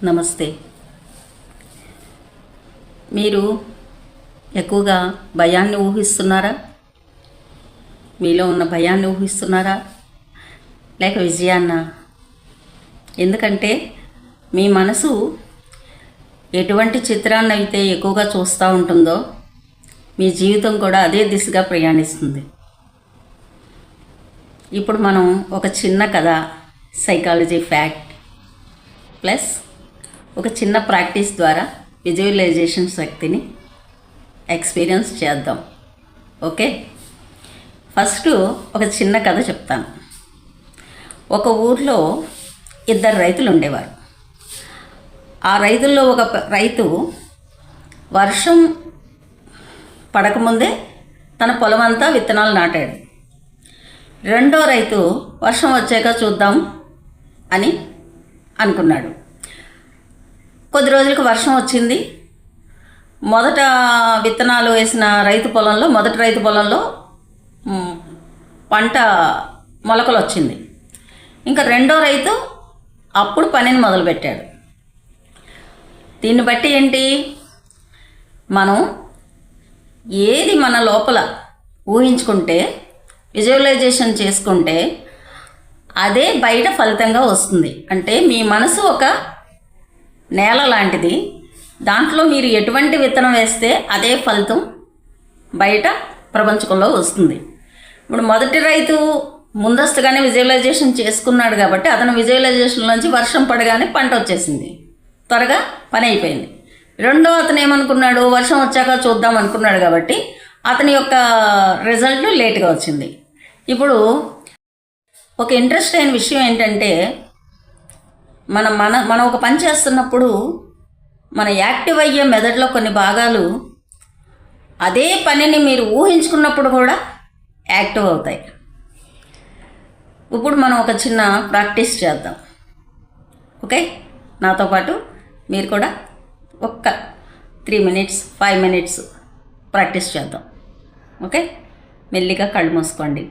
నమస్తే. మీరు ఎక్కువగా భయాన్ని ఊహిస్తున్నారా? మీలో ఉన్న భయాన్ని ఊహిస్తున్నారా లేక విజయాన్నా? ఎందుకంటే మీ మనసు ఎటువంటి చిత్రాన్ని అయితే ఎక్కువగా చూస్తూ ఉంటుందో మీ జీవితం కూడా అదే దిశగా ప్రయాణిస్తుంది. ఇప్పుడు మనం ఒక చిన్న కథ, సైకాలజీ ఫ్యాక్ట్ ప్లస్ ఒక చిన్న ప్రాక్టీస్ ద్వారా విజువలైజేషన్ శక్తిని ఎక్స్పీరియన్స్ చేద్దాం. ఓకే, ఫస్ట్ ఒక చిన్న కథ చెప్తాను. ఒక ఊర్లో ఇద్దరు రైతులు ఉండేవారు. ఆ రైతుల్లో ఒక రైతు వర్షం పడకముందే తన పొలం అంతా విత్తనాలు నాటాడు. రెండో రైతు వర్షం వచ్చాక చూద్దాం అని అనుకున్నాడు. కొద్ది రోజులకు వర్షం వచ్చింది. మొదట విత్తనాలు వేసిన మొదటి రైతు పొలంలో పంట మొలకలు వచ్చింది. ఇంకా రెండో రైతు అప్పుడు పనిని మొదలుపెట్టాడు. దీన్ని బట్టి ఏంటి, మనం ఏది మన లోపల ఊహించుకుంటే, విజువలైజేషన్ చేసుకుంటే అదే బయట ఫలితంగా వస్తుంది. అంటే మీ మనసు ఒక నేల లాంటిది. దాంట్లో మీరు ఎటువంటి విత్తనం వేస్తే అదే ఫలితం బయట ప్రపంచంలో వస్తుంది. ఇప్పుడు మొదటి రైతు ముందస్తుగానే విజువలైజేషన్ చేసుకున్నాడు కాబట్టి అతను విజువలైజేషన్లోంచి వర్షం పడగానే పంట వచ్చేసింది, త్వరగా పని అయిపోయింది. రెండో అతను ఏమనుకున్నాడు, వర్షం వచ్చాక చూద్దాం అనుకున్నాడు కాబట్టి అతని యొక్క రిజల్ట్ లేట్గా వచ్చింది. ఇప్పుడు ఒక ఇంట్రెస్ట్ అయిన విషయం ఏంటంటే, మనం ఒక పని చేస్తున్నప్పుడు మన యాక్టివ్ అయ్యే మెదడులో కొన్ని భాగాలు అదే పనిని మీరు ఊహించుకున్నప్పుడు కూడా యాక్టివ్ అవుతాయి. ఇప్పుడు మనం ఒక చిన్న ప్రాక్టీస్ చేద్దాం. ఓకే, నాతో పాటు మీరు కూడా ఒక్క 3 minutes 5 minutes ప్రాక్టీస్ చేద్దాం. ఓకే, మెల్లిగా కళ్ళు మూసుకోండి,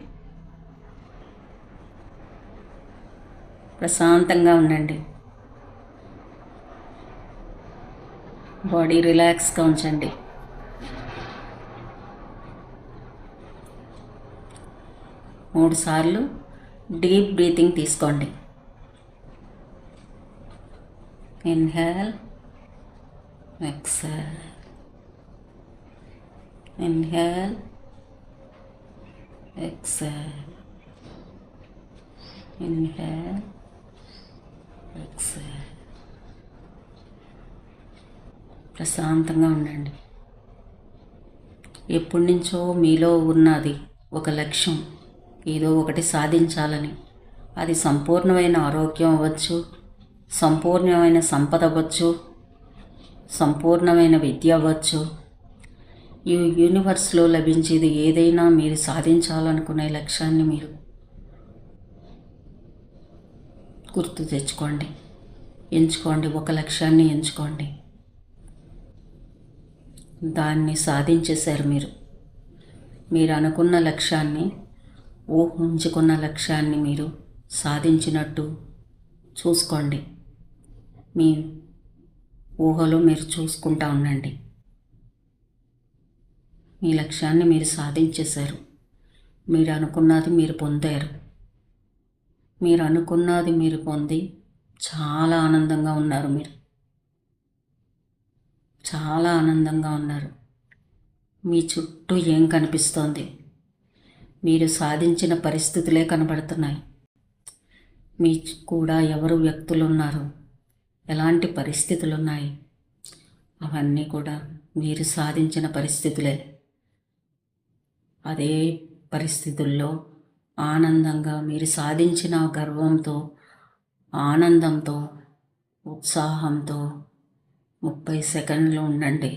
ప్రశాంతంగా ఉండండి, బాడీ రిలాక్స్గా ఉంచండి. మూడు సార్లు డీప్ బ్రీతింగ్ తీసుకోండి. Inhale, exhale, inhale, exhale, inhale, exhale. ప్రశాంతంగా ఉండండి. ఎప్పటి నుంచో మీలో ఉన్నది ఒక లక్ష్యం, ఏదో ఒకటి సాధించాలని. అది సంపూర్ణమైన ఆరోగ్యం అవ్వచ్చు, సంపూర్ణమైన సంపద అవ్వచ్చు, సంపూర్ణమైన విద్య అవ్వచ్చు. ఈ యూనివర్స్లో లభించేది ఏదైనా మీరు సాధించాలనుకునే లక్ష్యాన్ని మీరు గుర్తు తెచ్చుకోండి, ఎంచుకోండి. ఒక లక్ష్యాన్ని ఎంచుకోండి, దాన్ని సాధించేశారు. మీరు అనుకున్న లక్ష్యాన్ని, ఊహించుకున్న లక్ష్యాన్ని మీరు సాధించినట్టు చూసుకోండి. మీ ఊహలో మీరు చూసుకుంటా ఉండండి. మీ లక్ష్యాన్ని మీరు సాధించేశారు. మీరు అనుకున్నది మీరు పొందారు. మీరు అనుకున్నది మీరు పొంది చాలా ఆనందంగా ఉన్నారు. మీరు చాలా ఆనందంగా ఉన్నారు. మీ చుట్టూ ఏం కనిపిస్తోంది? మీరు సాధించిన పరిస్థితులే కనబడుతున్నాయి. మీ కూడా ఎవరు వ్యక్తులు ఉన్నారు, ఎలాంటి పరిస్థితులు ఉన్నాయి, అవన్నీ కూడా మీరు సాధించిన పరిస్థితులే. అదే పరిస్థితుల్లో ఆనందంగా మీరు సాధించిన గర్వంతో, ఆనందంతో, ఉత్సాహంతో 30 సెకండ్లు ఉండండి.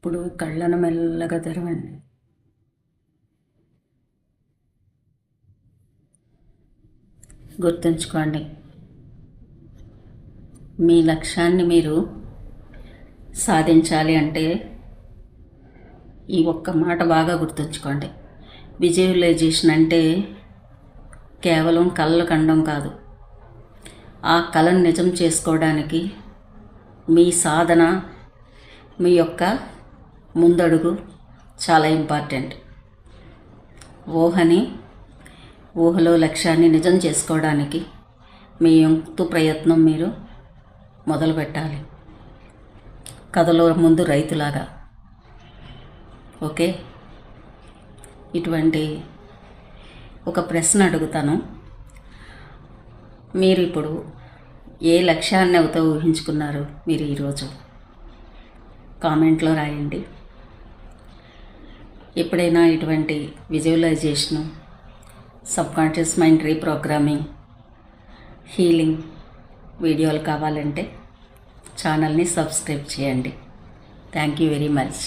ఇప్పుడు కళ్ళను మెల్లగా తెరవండి. గుర్తుంచుకోండి, మీ లక్ష్యాన్ని మీరు సాధించాలి అంటే ఈ ఒక్క మాట బాగా గుర్తుంచుకోండి. విజువలైజేషన్ అంటే కేవలం కలలు కండం కాదు. ఆ కళను నిజం చేసుకోవడానికి మీ సాధన, మీ యొక్క ముందడుగు చాలా ఇంపార్టెంట్. ఊహలో లక్ష్యాన్ని నిజం చేసుకోవడానికి మీ వంతు ప్రయత్నం మీరు మొదలు పెట్టాలి. కథలో ముందు రైతులాగా. ఓకే, ఇటువంటి ఒక ప్రశ్న అడుగుతాను. మీరు ఇప్పుడు ఏ లక్ష్యాన్ని అవుతో ఊహించుకున్నారు మీరు ఈరోజు? కామెంట్లో రాయండి. ఎప్పుడైనా ఇటువంటి visualisation, subconscious mind reprogramming, healing వీడియోలు కావాలంటే ఛానల్ని సబ్స్క్రైబ్ చేయండి. Thank you very much.